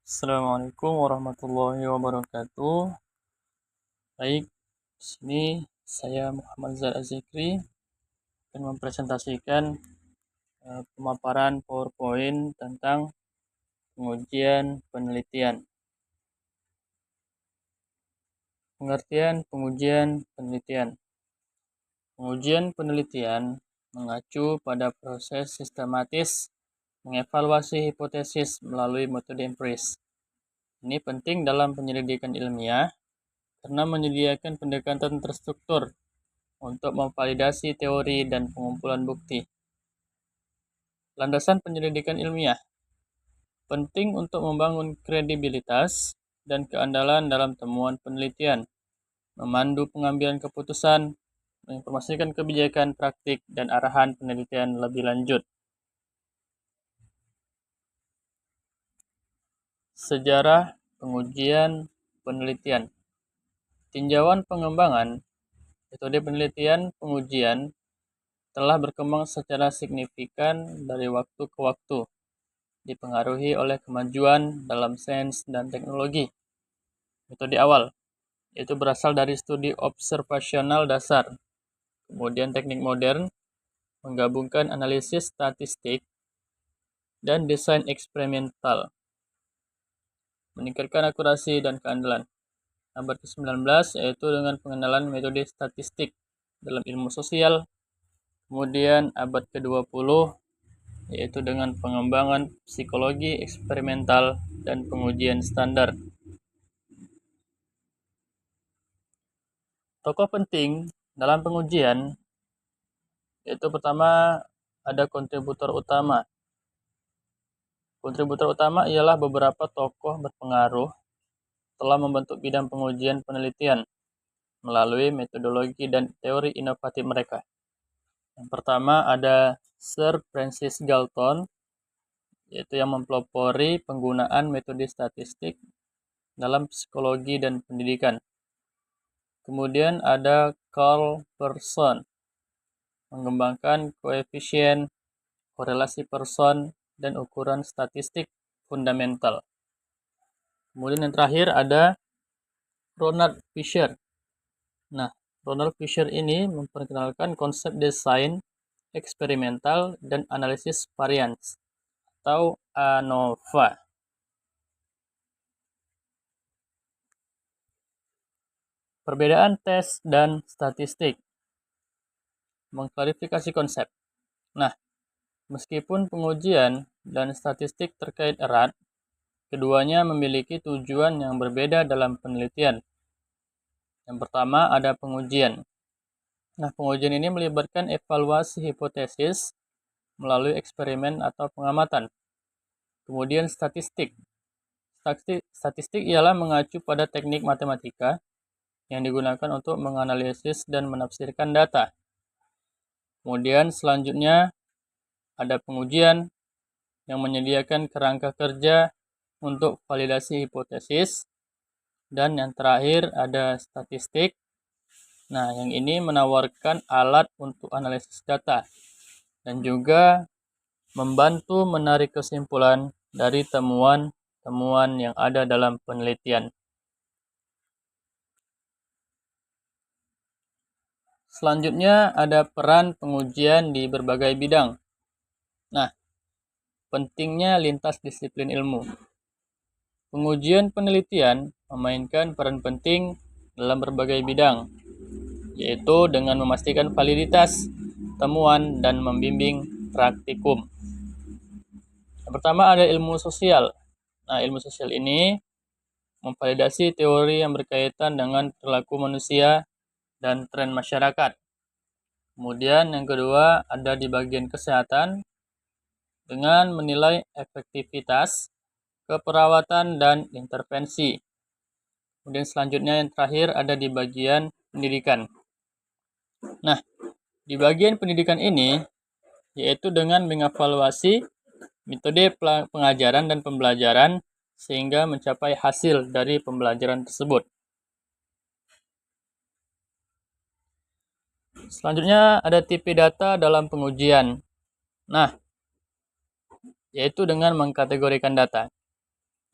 Assalamualaikum warahmatullahi wabarakatuh. Baik, di sini saya Muhammad Zahid Azikri akan mempresentasikan pemaparan PowerPoint tentang pengujian penelitian. Pengertian pengujian penelitian. Pengujian penelitian mengacu pada proses sistematis mengevaluasi hipotesis melalui metode empiris. Ini penting dalam penyelidikan ilmiah karena menyediakan pendekatan terstruktur untuk memvalidasi teori dan pengumpulan bukti. Landasan penyelidikan ilmiah penting untuk membangun kredibilitas dan keandalan dalam temuan penelitian, memandu pengambilan keputusan, menginformasikan kebijakan praktik dan arahan penelitian lebih lanjut. Sejarah pengujian penelitian. Tinjauan pengembangan metode penelitian pengujian telah berkembang secara signifikan dari waktu ke waktu, dipengaruhi oleh kemajuan dalam sains dan teknologi. Metode awal, yaitu berasal dari studi observasional dasar, kemudian teknik modern, menggabungkan analisis statistik dan desain eksperimental, meningkatkan akurasi dan keandalan. Abad ke-19 yaitu dengan pengenalan metode statistik dalam ilmu sosial, kemudian abad ke-20 yaitu dengan pengembangan psikologi eksperimental dan pengujian standar. Tokoh penting dalam pengujian yaitu pertama ada kontributor utama. Kontributor utama ialah beberapa tokoh berpengaruh telah membentuk bidang pengujian penelitian melalui metodologi dan teori inovatif mereka. Yang pertama ada Sir Francis Galton, yaitu yang mempelopori penggunaan metode statistik dalam psikologi dan pendidikan. Kemudian ada Carl Pearson, mengembangkan koefisien, korelasi Pearson, dan ukuran statistik fundamental. Kemudian yang terakhir ada Ronald Fisher. Nah, Ronald Fisher ini memperkenalkan konsep desain eksperimental dan analisis varians atau ANOVA. Perbedaan tes dan statistik. Mengklarifikasi konsep. Nah, meskipun pengujian dan statistik terkait erat, keduanya memiliki tujuan yang berbeda dalam penelitian. Yang pertama ada pengujian. Nah, pengujian ini melibatkan evaluasi hipotesis melalui eksperimen atau pengamatan. Kemudian statistik. Statistik ialah mengacu pada teknik matematika yang digunakan untuk menganalisis dan menafsirkan data. Kemudian selanjutnya ada pengujian yang menyediakan kerangka kerja untuk validasi hipotesis. Dan yang terakhir ada statistik. Nah, yang ini menawarkan alat untuk analisis data dan juga membantu menarik kesimpulan dari temuan-temuan yang ada dalam penelitian. Selanjutnya ada peran pengujian di berbagai bidang. Nah, pentingnya lintas disiplin ilmu. Pengujian penelitian memainkan peran penting dalam berbagai bidang, yaitu dengan memastikan validitas temuan dan membimbing praktikum. Yang pertama ada ilmu sosial. Nah, ilmu sosial ini memvalidasi teori yang berkaitan dengan perilaku manusia dan tren masyarakat. Kemudian yang kedua ada di bagian kesehatan dengan menilai efektivitas keperawatan dan intervensi. Kemudian selanjutnya yang terakhir ada di bagian pendidikan. Nah, di bagian pendidikan ini yaitu dengan mengevaluasi metode pengajaran dan pembelajaran sehingga mencapai hasil dari pembelajaran tersebut. Selanjutnya ada tipe data dalam pengujian. Nah, yaitu dengan mengkategorikan data.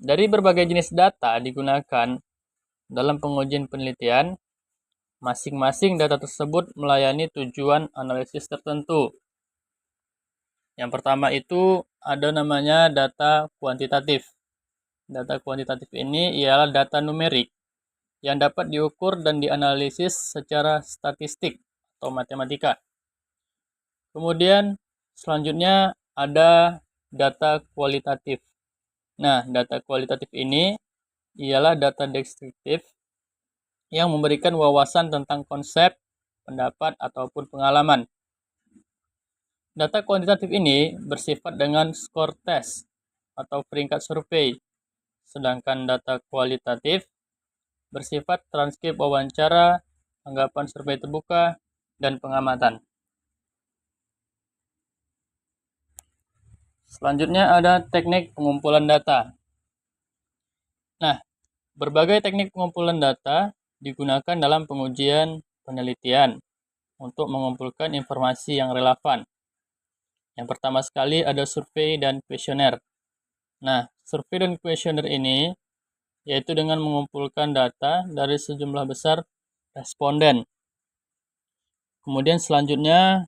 Dari berbagai jenis data digunakan dalam pengujian penelitian, masing-masing data tersebut melayani tujuan analisis tertentu. Yang pertama itu ada namanya data kuantitatif. Data kuantitatif ini ialah data numerik yang dapat diukur dan dianalisis secara statistik atau matematika. Kemudian selanjutnya ada data kualitatif. Nah, data kualitatif ini ialah data deskriptif yang memberikan wawasan tentang konsep, pendapat, ataupun pengalaman. Data kuantitatif ini bersifat dengan skor tes atau peringkat survei, sedangkan data kualitatif bersifat transkrip wawancara, tanggapan survei terbuka, dan pengamatan. Selanjutnya ada teknik pengumpulan data. Nah, berbagai teknik pengumpulan data digunakan dalam pengujian penelitian untuk mengumpulkan informasi yang relevan. Yang pertama sekali ada survei dan kuesioner. Nah, survei dan kuesioner ini yaitu dengan mengumpulkan data dari sejumlah besar responden. Kemudian selanjutnya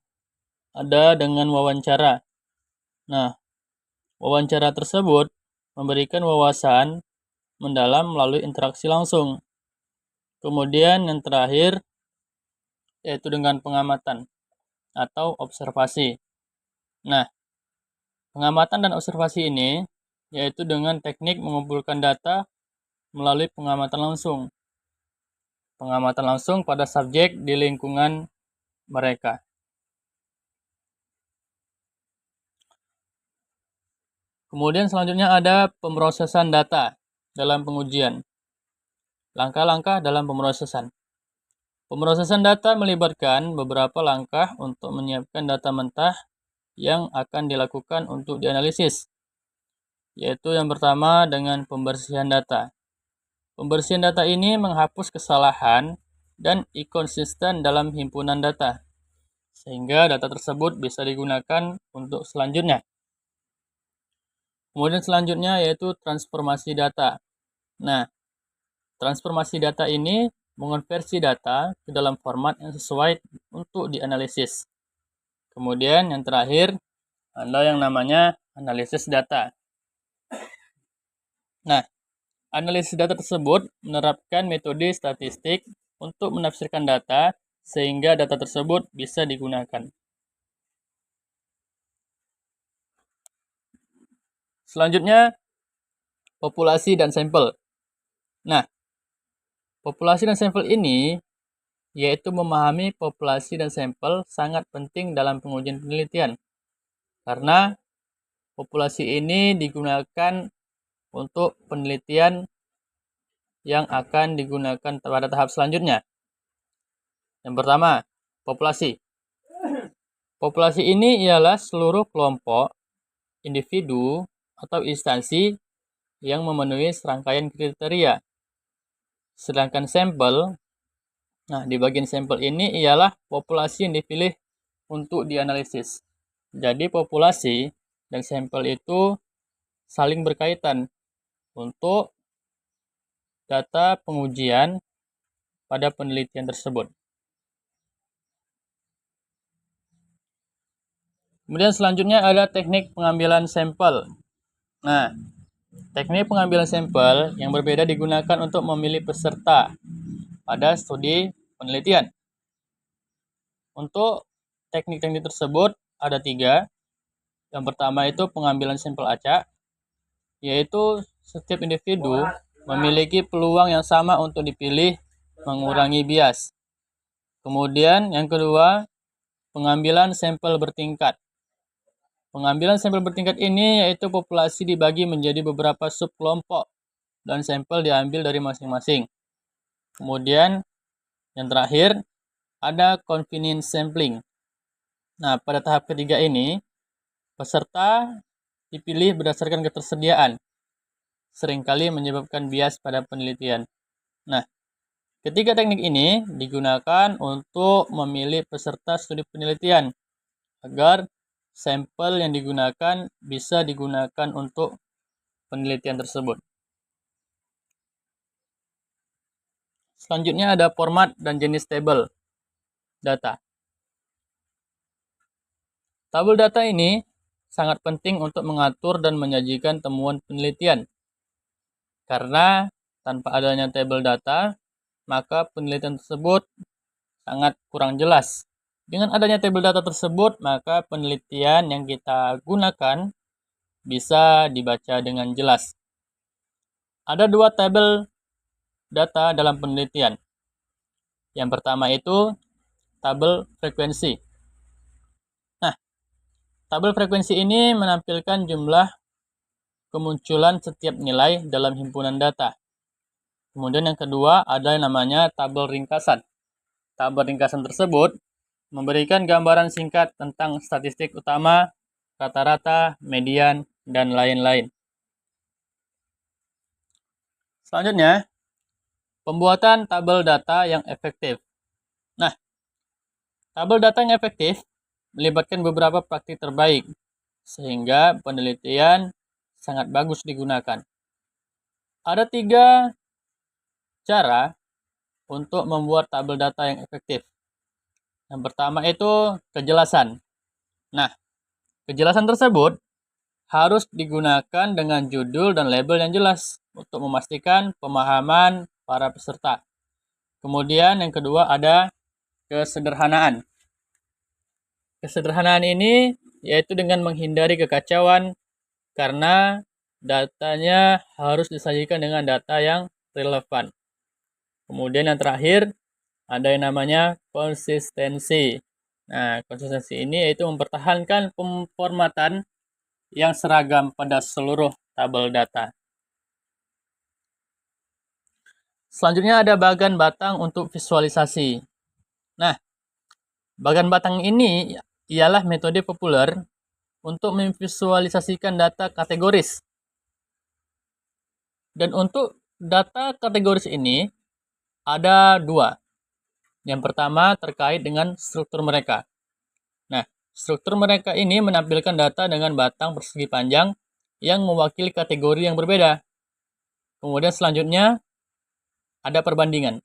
ada dengan wawancara. Nah, wawancara tersebut memberikan wawasan mendalam melalui interaksi langsung. Kemudian yang terakhir yaitu dengan pengamatan atau observasi. Nah, pengamatan dan observasi ini yaitu dengan teknik mengumpulkan data melalui pengamatan langsung. Pengamatan langsung pada subjek di lingkungan mereka. Kemudian selanjutnya ada pemrosesan data dalam pengujian. Langkah-langkah dalam pemrosesan. Pemrosesan data melibatkan beberapa langkah untuk menyiapkan data mentah yang akan dilakukan untuk dianalisis, yaitu yang pertama dengan pembersihan data. Pembersihan data ini menghapus kesalahan dan ikonsisten dalam himpunan data, sehingga data tersebut bisa digunakan untuk selanjutnya. Kemudian selanjutnya yaitu transformasi data. Nah, transformasi data ini mengonversi data ke dalam format yang sesuai untuk dianalisis. Kemudian yang terakhir ada yang namanya analisis data. Nah, analisis data tersebut menerapkan metode statistik untuk menafsirkan data sehingga data tersebut bisa digunakan. Selanjutnya, populasi dan sampel. Nah, populasi dan sampel ini yaitu memahami populasi dan sampel sangat penting dalam pengujian penelitian. Karena populasi ini digunakan untuk penelitian yang akan digunakan pada tahap selanjutnya. Yang pertama, populasi. Populasi ini ialah seluruh kelompok, individu, atau instansi yang memenuhi serangkaian kriteria. Sedangkan sampel, nah di bagian sampel ini ialah populasi yang dipilih untuk dianalisis. Jadi populasi dan sampel itu saling berkaitan untuk data pengujian pada penelitian tersebut. Kemudian selanjutnya ada teknik pengambilan sampel. Nah, teknik pengambilan sampel yang berbeda digunakan untuk memilih peserta pada studi penelitian. Untuk teknik-teknik tersebut ada 3. Yang pertama itu pengambilan sampel acak, yaitu setiap individu memiliki peluang yang sama untuk dipilih mengurangi bias. Kemudian yang kedua, pengambilan sampel bertingkat. Pengambilan sampel bertingkat ini yaitu populasi dibagi menjadi beberapa subkelompok dan sampel diambil dari masing-masing. Kemudian yang terakhir ada convenience sampling. Nah, pada tahap ketiga ini peserta dipilih berdasarkan ketersediaan, seringkali menyebabkan bias pada penelitian. Nah, ketiga teknik ini digunakan untuk memilih peserta studi penelitian agar sampel yang digunakan bisa digunakan untuk penelitian tersebut. Selanjutnya ada format dan jenis tabel data. Tabel data ini sangat penting untuk mengatur dan menyajikan temuan penelitian. Karena tanpa adanya tabel data, maka penelitian tersebut sangat kurang jelas. Dengan adanya tabel data tersebut, maka penelitian yang kita gunakan bisa dibaca dengan jelas. Ada dua tabel data dalam penelitian. Yang pertama itu tabel frekuensi. Nah, tabel frekuensi ini menampilkan jumlah kemunculan setiap nilai dalam himpunan data. Kemudian yang kedua ada yang namanya tabel ringkasan. Tabel ringkasan tersebut memberikan gambaran singkat tentang statistik utama, rata-rata, median, dan lain-lain. Selanjutnya, pembuatan tabel data yang efektif. Nah, tabel data yang efektif melibatkan beberapa praktik terbaik, sehingga penelitian sangat bagus digunakan. Ada 3 cara untuk membuat tabel data yang efektif. Yang pertama itu kejelasan. Nah, kejelasan tersebut harus digunakan dengan judul dan label yang jelas untuk memastikan pemahaman para peserta. Kemudian yang kedua ada kesederhanaan. Kesederhanaan ini yaitu dengan menghindari kekacauan karena datanya harus disajikan dengan data yang relevan. Kemudian yang terakhir ada yang namanya konsistensi. Nah, konsistensi ini yaitu mempertahankan pemformatan yang seragam pada seluruh tabel data. Selanjutnya ada bagan batang untuk visualisasi. Nah, bagan batang ini ialah metode populer untuk memvisualisasikan data kategoris. Dan untuk data kategoris ini ada 2. Yang pertama terkait dengan struktur mereka. Nah, struktur mereka ini menampilkan data dengan batang persegi panjang yang mewakili kategori yang berbeda. Kemudian selanjutnya ada perbandingan.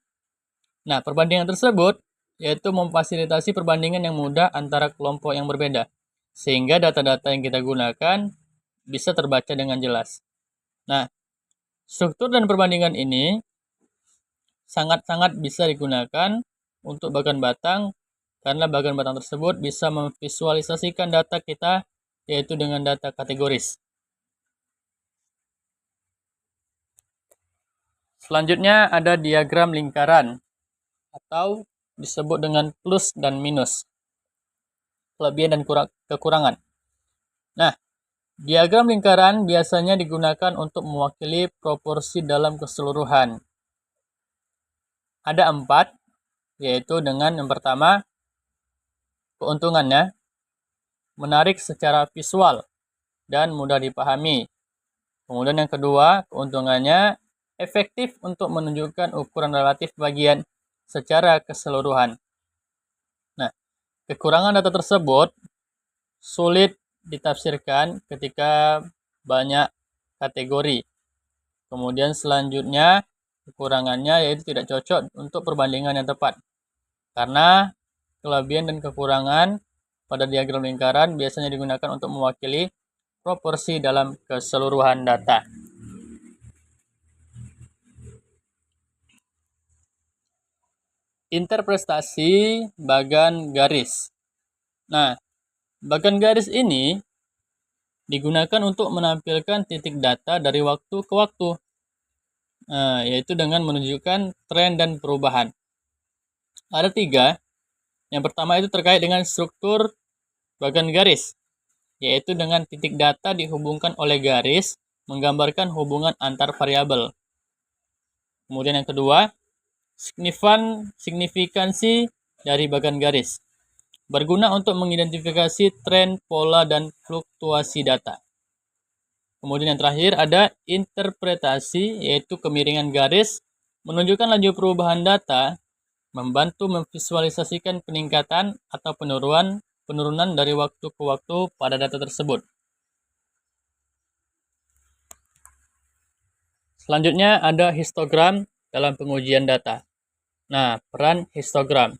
Nah, perbandingan tersebut yaitu memfasilitasi perbandingan yang mudah antara kelompok yang berbeda, sehingga data-data yang kita gunakan bisa terbaca dengan jelas. Nah, struktur dan perbandingan ini sangat-sangat bisa digunakan untuk bagan batang, karena bagan batang tersebut bisa memvisualisasikan data kita, yaitu dengan data kategoris. Selanjutnya ada diagram lingkaran, atau disebut dengan plus dan minus, kelebihan dan kekurangan. Nah, diagram lingkaran biasanya digunakan untuk mewakili proporsi dalam keseluruhan. Ada 4, yaitu dengan yang pertama, keuntungannya menarik secara visual dan mudah dipahami. Kemudian yang kedua, keuntungannya efektif untuk menunjukkan ukuran relatif bagian secara keseluruhan. Nah, kekurangan data tersebut sulit ditafsirkan ketika banyak kategori. Kemudian selanjutnya, kekurangannya yaitu tidak cocok untuk perbandingan yang tepat. Karena kelebihan dan kekurangan pada diagram lingkaran biasanya digunakan untuk mewakili proporsi dalam keseluruhan data. Interpretasi bagan garis. Nah, bagan garis ini digunakan untuk menampilkan titik data dari waktu ke waktu, yaitu dengan menunjukkan tren dan perubahan. Ada 3. Yang pertama itu terkait dengan struktur bagan garis, yaitu dengan titik data dihubungkan oleh garis menggambarkan hubungan antar variabel. Kemudian yang kedua, signifikansi dari bagan garis, berguna untuk mengidentifikasi tren, pola, dan fluktuasi data. Kemudian yang terakhir ada interpretasi, yaitu kemiringan garis, menunjukkan laju perubahan data, membantu memvisualisasikan peningkatan atau penurunan dari waktu ke waktu pada data tersebut. Selanjutnya ada histogram dalam pengujian data. Nah, peran histogram.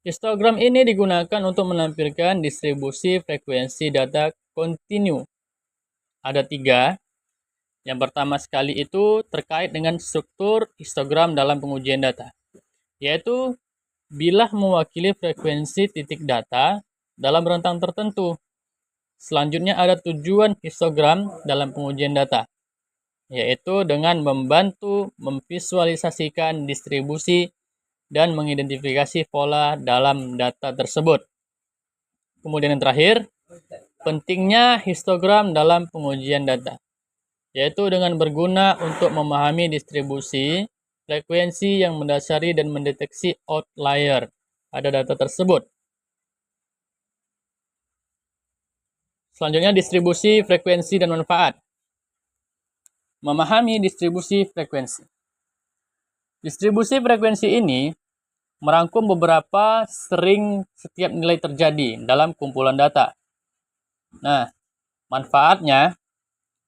Histogram ini digunakan untuk menampilkan distribusi frekuensi data kontinu. Ada 3. Yang pertama sekali itu terkait dengan struktur histogram dalam pengujian data, yaitu bilah mewakili frekuensi titik data dalam rentang tertentu. Selanjutnya ada tujuan histogram dalam pengujian data, yaitu dengan membantu memvisualisasikan distribusi dan mengidentifikasi pola dalam data tersebut. Kemudian yang terakhir, pentingnya histogram dalam pengujian data, yaitu dengan berguna untuk memahami distribusi frekuensi yang mendasari dan mendeteksi outlier pada data tersebut. Selanjutnya, distribusi frekuensi dan manfaat. Memahami distribusi frekuensi. Distribusi frekuensi ini merangkum beberapa sering setiap nilai terjadi dalam kumpulan data. Nah, manfaatnya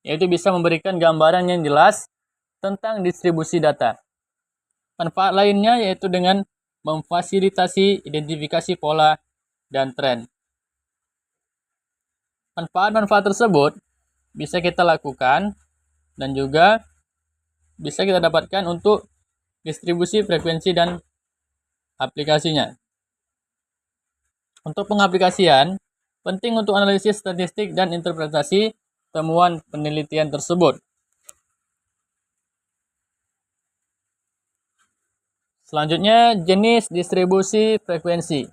yaitu bisa memberikan gambaran yang jelas tentang distribusi data. Manfaat lainnya yaitu dengan memfasilitasi identifikasi pola dan tren. Manfaat-manfaat tersebut bisa kita lakukan dan juga bisa kita dapatkan untuk distribusi frekuensi dan aplikasinya. Untuk pengaplikasian, penting untuk analisis statistik dan interpretasi temuan penelitian tersebut. Selanjutnya, jenis distribusi frekuensi.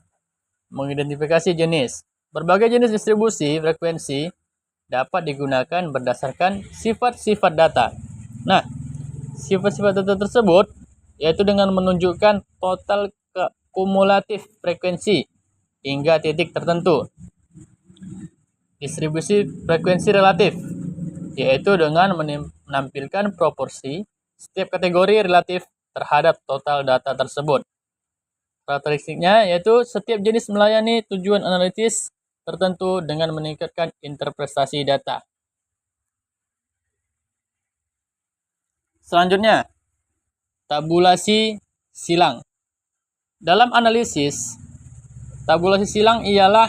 Mengidentifikasi jenis. Berbagai jenis distribusi frekuensi dapat digunakan berdasarkan sifat-sifat data. Nah, sifat-sifat data tersebut yaitu dengan menunjukkan total kumulatif frekuensi hingga titik tertentu. Distribusi frekuensi relatif yaitu dengan menampilkan proporsi setiap kategori relatif terhadap total data tersebut. Karakteristiknya yaitu setiap jenis melayani tujuan analitis tertentu dengan meningkatkan interpretasi data. Selanjutnya, tabulasi silang. Dalam analisis, tabulasi silang ialah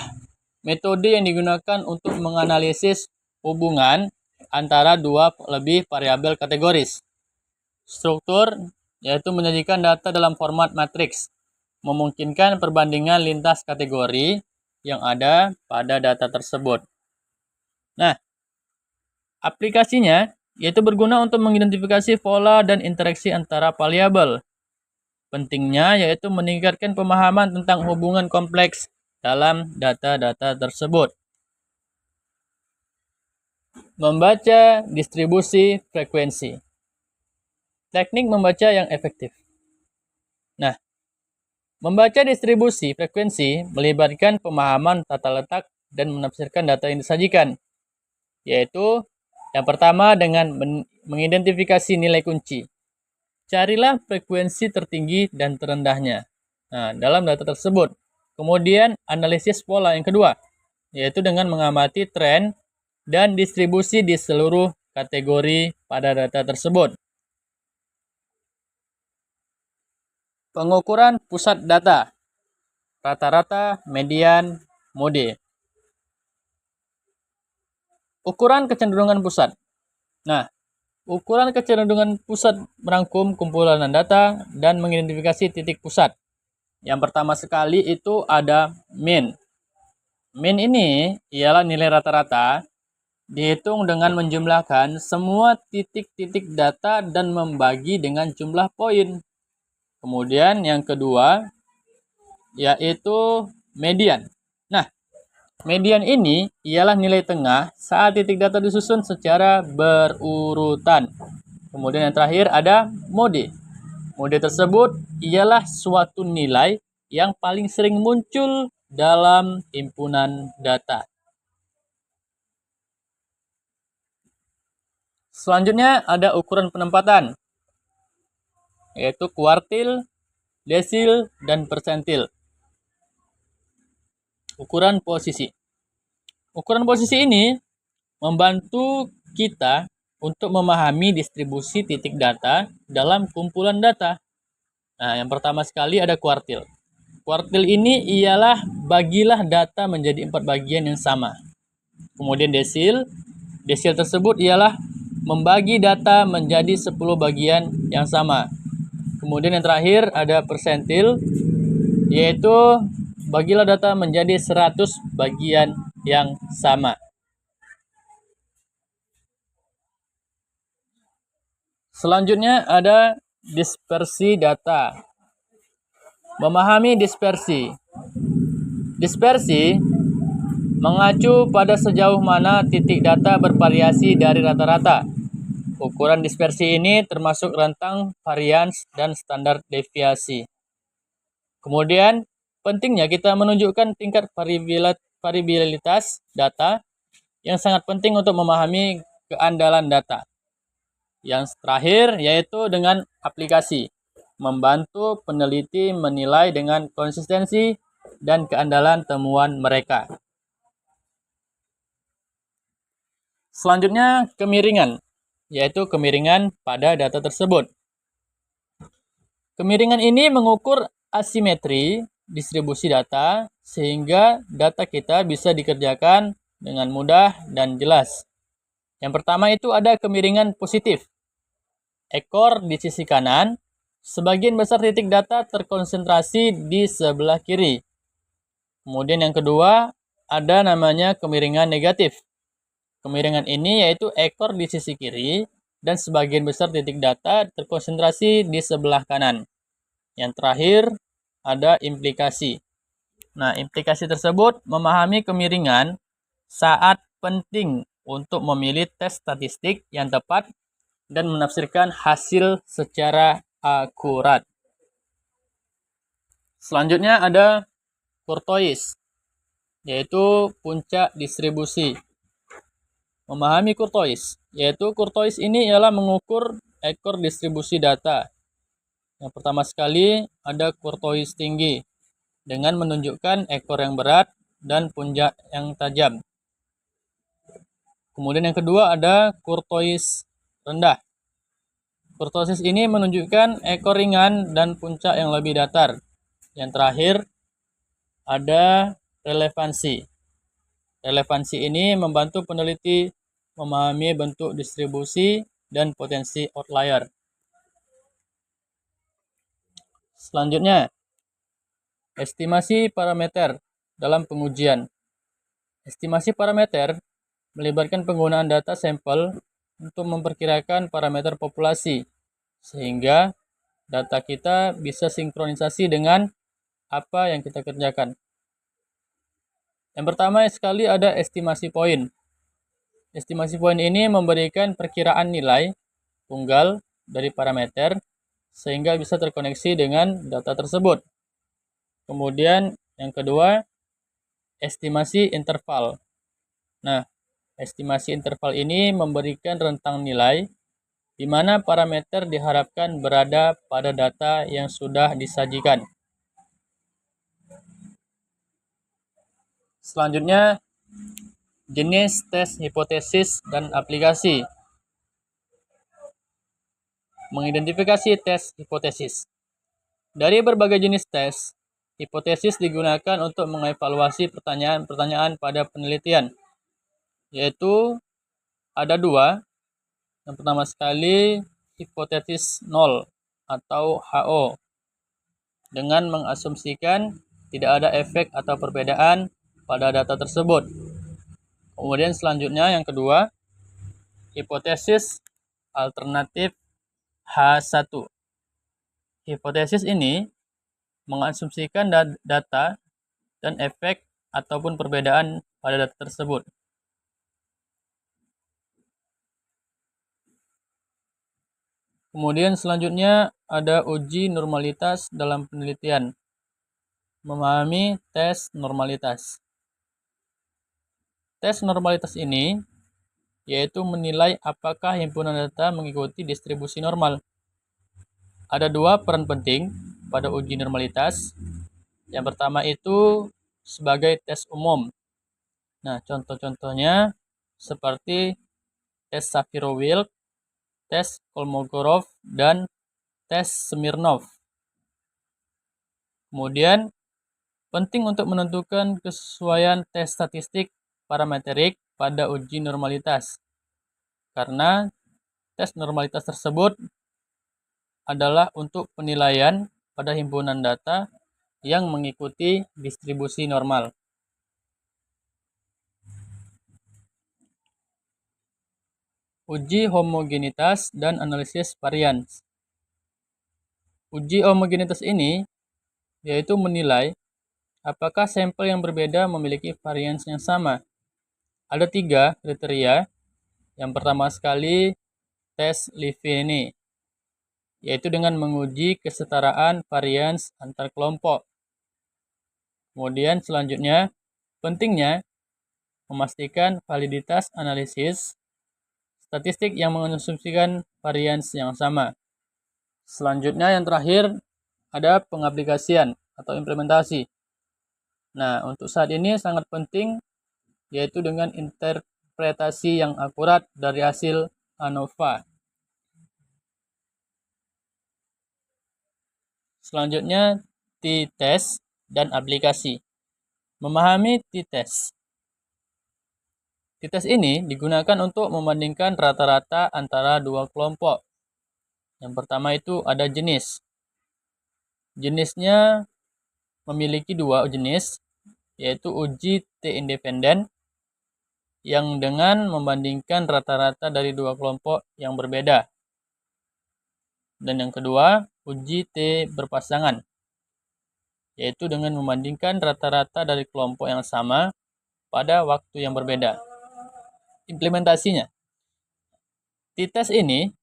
metode yang digunakan untuk menganalisis hubungan antara dua lebih variabel kategoris. Struktur yaitu menyajikan data dalam format matriks, memungkinkan perbandingan lintas kategori yang ada pada data tersebut. Nah, aplikasinya yaitu berguna untuk mengidentifikasi pola dan interaksi antara variabel. Pentingnya yaitu meningkatkan pemahaman tentang hubungan kompleks dalam data-data tersebut. Membaca distribusi frekuensi. Teknik membaca yang efektif. Nah, membaca distribusi frekuensi melibatkan pemahaman tata letak dan menafsirkan data yang disajikan, yaitu yang pertama dengan mengidentifikasi nilai kunci. Carilah frekuensi tertinggi dan terendahnya dalam data tersebut. Kemudian analisis pola yang kedua, yaitu dengan mengamati tren dan distribusi di seluruh kategori pada data tersebut. Pengukuran pusat data, rata-rata, median, mode. Ukuran kecenderungan pusat. Nah, ukuran kecenderungan pusat merangkum kumpulan data dan mengidentifikasi titik pusat. Yang pertama sekali itu ada mean. Mean ini ialah nilai rata-rata dihitung dengan menjumlahkan semua titik-titik data dan membagi dengan jumlah poin. Kemudian yang kedua yaitu median. Nah, median ini ialah nilai tengah saat titik data disusun secara berurutan. Kemudian yang terakhir ada mode. Mode tersebut ialah suatu nilai yang paling sering muncul dalam himpunan data. Selanjutnya ada ukuran penempatan, yaitu kuartil, desil, dan persentil. Ukuran posisi. Ukuran posisi ini membantu kita untuk memahami distribusi titik data dalam kumpulan data. Nah, yang pertama sekali ada kuartil. Kuartil ini ialah bagilah data menjadi 4 bagian yang sama. Kemudian desil. Desil tersebut ialah membagi data menjadi 10 bagian yang sama. Kemudian yang terakhir ada persentil, yaitu bagilah data menjadi 100 bagian yang sama. Selanjutnya ada dispersi data. Memahami dispersi. Dispersi mengacu pada sejauh mana titik data bervariasi dari rata-rata. Ukuran dispersi ini termasuk rentang varians dan standar deviasi. Kemudian, pentingnya kita menunjukkan tingkat variabilitas data yang sangat penting untuk memahami keandalan data. Yang terakhir yaitu dengan aplikasi, membantu peneliti menilai dengan konsistensi dan keandalan temuan mereka. Selanjutnya, kemiringan, yaitu kemiringan pada data tersebut. Kemiringan ini mengukur asimetri distribusi data sehingga data kita bisa dikerjakan dengan mudah dan jelas. Yang pertama itu ada kemiringan positif. Ekor di sisi kanan, sebagian besar titik data terkonsentrasi di sebelah kiri. Kemudian yang kedua, ada namanya kemiringan negatif. Kemiringan ini yaitu ekor di sisi kiri dan sebagian besar titik data terkonsentrasi di sebelah kanan. Yang terakhir, ada implikasi. Nah, implikasi tersebut memahami kemiringan saat penting untuk memilih tes statistik yang tepat dan menafsirkan hasil secara akurat. Selanjutnya ada kurtois, yaitu puncak distribusi. Memahami kurtois, yaitu kurtois ini ialah mengukur ekor distribusi data. Yang pertama sekali ada kurtois tinggi, dengan menunjukkan ekor yang berat dan puncak yang tajam. Kemudian yang kedua ada kurtois rendah. Kurtosis ini menunjukkan ekor ringan dan puncak yang lebih datar. Yang terakhir ada relevansi. Relevansi ini membantu peneliti memahami bentuk distribusi dan potensi outlier. Selanjutnya, estimasi parameter dalam pengujian. Estimasi parameter melibatkan penggunaan data sampel untuk memperkirakan parameter populasi, sehingga data kita bisa sinkronisasi dengan apa yang kita kerjakan. Yang pertama sekali ada estimasi poin. Estimasi poin ini memberikan perkiraan nilai tunggal dari parameter sehingga bisa terkoneksi dengan data tersebut. Kemudian yang kedua, estimasi interval. Nah, estimasi interval ini memberikan rentang nilai di mana parameter diharapkan berada pada data yang sudah disajikan. Selanjutnya, jenis tes hipotesis dan aplikasi. Mengidentifikasi tes hipotesis. Dari berbagai jenis tes, hipotesis digunakan untuk mengevaluasi pertanyaan-pertanyaan pada penelitian, yaitu ada dua. Yang pertama sekali, hipotesis nol atau HO, dengan mengasumsikan tidak ada efek atau perbedaan pada data tersebut. Kemudian selanjutnya yang kedua, hipotesis alternatif H1. Hipotesis ini mengasumsikan data dan efek ataupun perbedaan pada data tersebut. Kemudian selanjutnya ada uji normalitas dalam penelitian. Memahami tes normalitas. Tes normalitas ini yaitu menilai apakah himpunan data mengikuti distribusi normal. Ada dua peran penting pada uji normalitas. Yang pertama itu sebagai tes umum. Nah, contoh-contohnya seperti tes Shapiro-Wilk, tes Kolmogorov, dan tes Smirnov. Kemudian, penting untuk menentukan kesesuaian tes statistik parametrik pada uji normalitas, karena tes normalitas tersebut adalah untuk penilaian pada himpunan data yang mengikuti distribusi normal. Uji homogenitas dan analisis varians. Uji homogenitas ini yaitu menilai apakah sampel yang berbeda memiliki varians yang sama. Ada 3 kriteria. Yang pertama sekali, tes Levene, yaitu dengan menguji kesetaraan varians antar kelompok. Kemudian selanjutnya, pentingnya memastikan validitas analisis statistik yang mengasumsikan varians yang sama. Selanjutnya yang terakhir, ada pengaplikasian atau implementasi. Nah, untuk saat ini sangat penting, yaitu dengan interpretasi yang akurat dari hasil ANOVA. Selanjutnya, t-test dan aplikasi. Memahami t-test. T-test ini digunakan untuk membandingkan rata-rata antara dua kelompok. Yang pertama itu ada jenis. Jenisnya memiliki 2 jenis, yaitu uji T-independen yang dengan membandingkan rata-rata dari 2 kelompok yang berbeda. Dan yang kedua, uji T berpasangan, yaitu dengan membandingkan rata-rata dari kelompok yang sama pada waktu yang berbeda. Implementasinya, t-test ini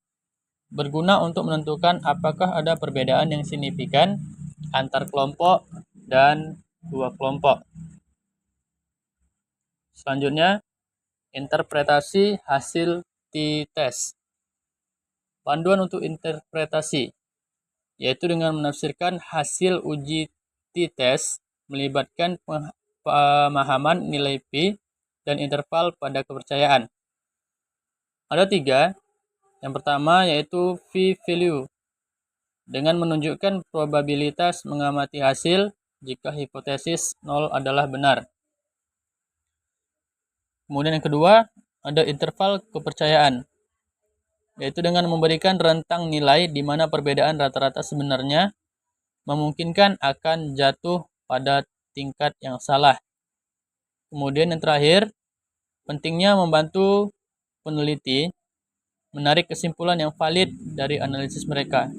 berguna untuk menentukan apakah ada perbedaan yang signifikan antar kelompok dan 2 kelompok. Selanjutnya, interpretasi hasil t-test. Panduan untuk interpretasi, yaitu dengan menafsirkan hasil uji t-test melibatkan pemahaman nilai P dan interval pada kepercayaan. Ada 3. Yang pertama yaitu p-value, dengan menunjukkan probabilitas mengamati hasil jika hipotesis 0 adalah benar. Kemudian yang kedua, ada interval kepercayaan, yaitu dengan memberikan rentang nilai di mana perbedaan rata-rata sebenarnya memungkinkan akan jatuh pada tingkat yang salah. Kemudian yang terakhir, pentingnya membantu peneliti menarik kesimpulan yang valid dari analisis mereka,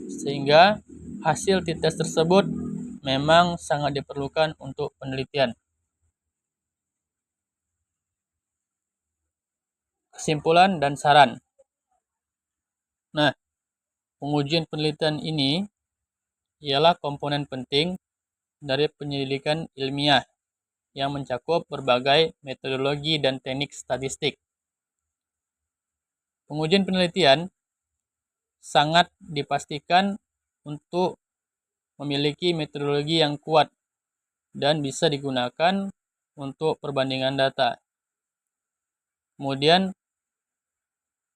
sehingga hasil t-test tersebut memang sangat diperlukan untuk penelitian. Kesimpulan dan saran. Nah, pengujian penelitian ini ialah komponen penting dari penyelidikan ilmiah yang mencakup berbagai metodologi dan teknik statistik. Pengujian penelitian sangat dipastikan untuk memiliki metodologi yang kuat dan bisa digunakan untuk perbandingan data. Kemudian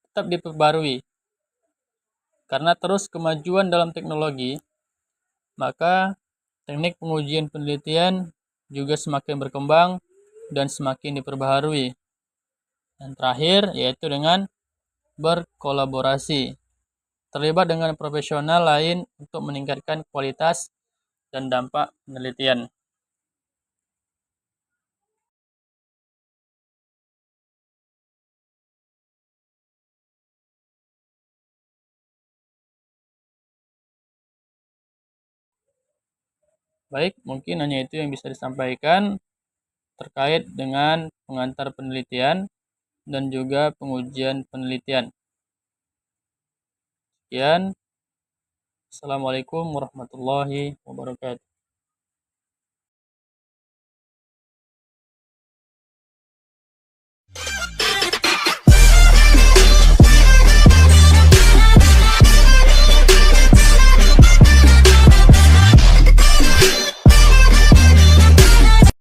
tetap diperbarui. Karena terus kemajuan dalam teknologi, maka teknik pengujian penelitian juga semakin berkembang dan semakin diperbaharui. Yang terakhir yaitu dengan berkolaborasi, terlibat dengan profesional lain untuk meningkatkan kualitas dan dampak penelitian. Baik, mungkin hanya itu yang bisa disampaikan terkait dengan pengantar penelitian dan juga pengujian penelitian. Sekian. Assalamualaikum warahmatullahi wabarakatuh.